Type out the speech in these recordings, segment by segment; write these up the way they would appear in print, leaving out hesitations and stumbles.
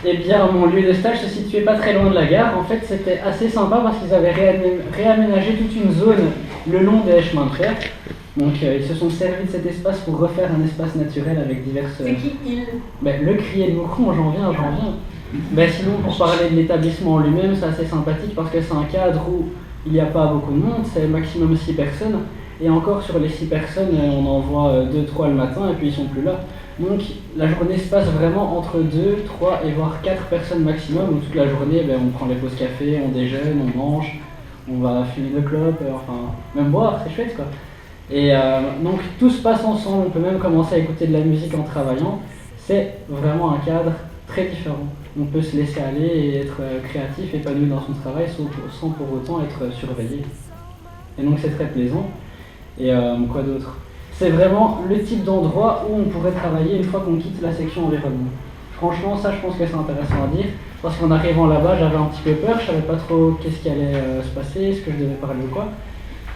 Eh bien, mon lieu de stage se situait pas très loin de la gare. En fait, c'était assez sympa parce qu'ils avaient réaménagé toute une zone le long des chemins de fer. Donc, ils se sont servis de cet espace pour refaire un espace naturel avec diverses... C'est qui il? Le Crier de Moucron, j'en viens. Sinon, pour parler de l'établissement en lui-même, c'est assez sympathique parce que c'est un cadre où il n'y a pas beaucoup de monde, c'est maximum 6 personnes. Et encore, sur les 6 personnes, on en voit 2-3 le matin et puis ils sont plus là. Donc la journée se passe vraiment entre 2, 3 et voire 4 personnes maximum. Donc toute la journée, on prend les pauses café, on déjeune, on mange, on va fumer de clopes, enfin même boire, c'est chouette quoi. Et donc tout se passe ensemble, on peut même commencer à écouter de la musique en travaillant. C'est vraiment un cadre très différent. On peut se laisser aller et être créatif, épanoui dans son travail sans pour autant être surveillé. Et donc c'est très plaisant. Et quoi d'autre? C'est vraiment le type d'endroit où on pourrait travailler une fois qu'on quitte la section environnement. Franchement, ça je pense que c'est intéressant à dire, parce qu'en arrivant là-bas, j'avais un petit peu peur, je savais pas trop qu'est-ce qui allait se passer, ce que je devais parler ou quoi.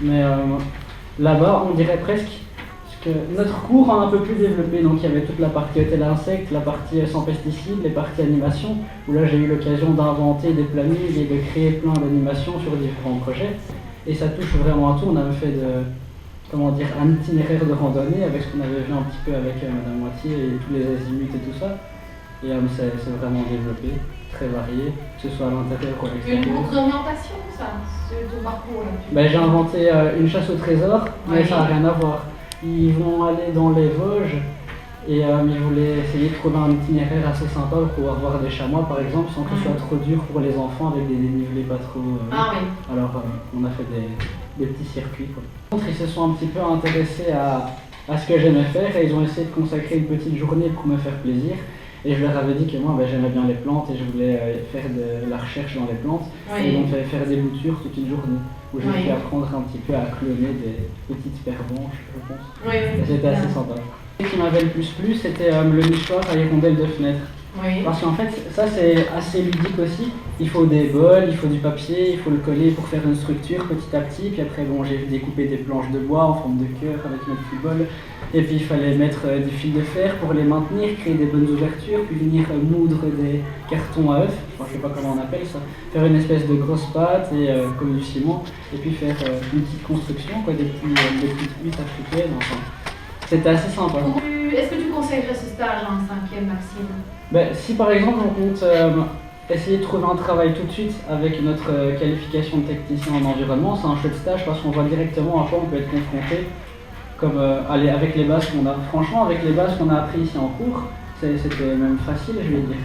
Mais là-bas, on dirait presque que notre cours a un peu plus développé, donc il y avait toute la partie hôtel insectes, la partie sans pesticides, les parties animation, où là j'ai eu l'occasion d'inventer des plannings et de créer plein d'animations sur différents projets. Et ça touche vraiment à tout, on avait fait un itinéraire de randonnée avec ce qu'on avait vu un petit peu avec Madame Moitié et tous les azimuts et tout ça. Et c'est vraiment développé, très varié, que ce soit à l'intérieur ou à l'extérieur. Une contre-orientation, ça, ton parcours là. J'ai inventé une chasse au trésor, mais ça n'a rien à voir. Ils vont aller dans les Vosges et ils voulaient essayer de trouver un itinéraire assez sympa pour pouvoir voir des chamois par exemple sans que ce soit trop dur pour les enfants avec des dénivelés pas trop... Alors on a fait des petits circuits quoi. Ils se sont un petit peu intéressés à ce que j'aimais faire et ils ont essayé de consacrer une petite journée pour me faire plaisir. Et je leur avais dit que moi j'aimais bien les plantes et je voulais faire de la recherche dans les plantes. Et donc j'allais faire des boutures toute une journée où j'ai pu apprendre un petit peu à cloner des petites pervenches, je pense. Et c'était assez sympa. Ce qui m'avait le plus plu, c'était le nichoir à hirondelles de fenêtre. Parce qu'en fait, ça c'est assez ludique aussi. Il faut des bols, il faut du papier, il faut le coller pour faire une structure petit à petit. Puis après, j'ai découpé des planches de bois en forme de cœur avec mes petits bols. Et puis il fallait mettre du fil de fer pour les maintenir, créer des bonnes ouvertures, puis venir moudre des cartons à œufs, je sais pas comment on appelle ça, faire une espèce de grosse pâte et, comme du ciment, et puis faire une petite construction, des petites huttes africaines, enfin. C'était assez sympa. Est-ce que tu conseillerais ce stage en 5e, Maxime? Si par exemple on compte essayer de trouver un travail tout de suite avec notre qualification de technicien en environnement, c'est un chouette stage parce qu'on voit directement à quoi on peut être confronté. Comme avec les bases qu'on a. Franchement, avec les bases qu'on a appris ici en cours, c'était même facile, je vais dire.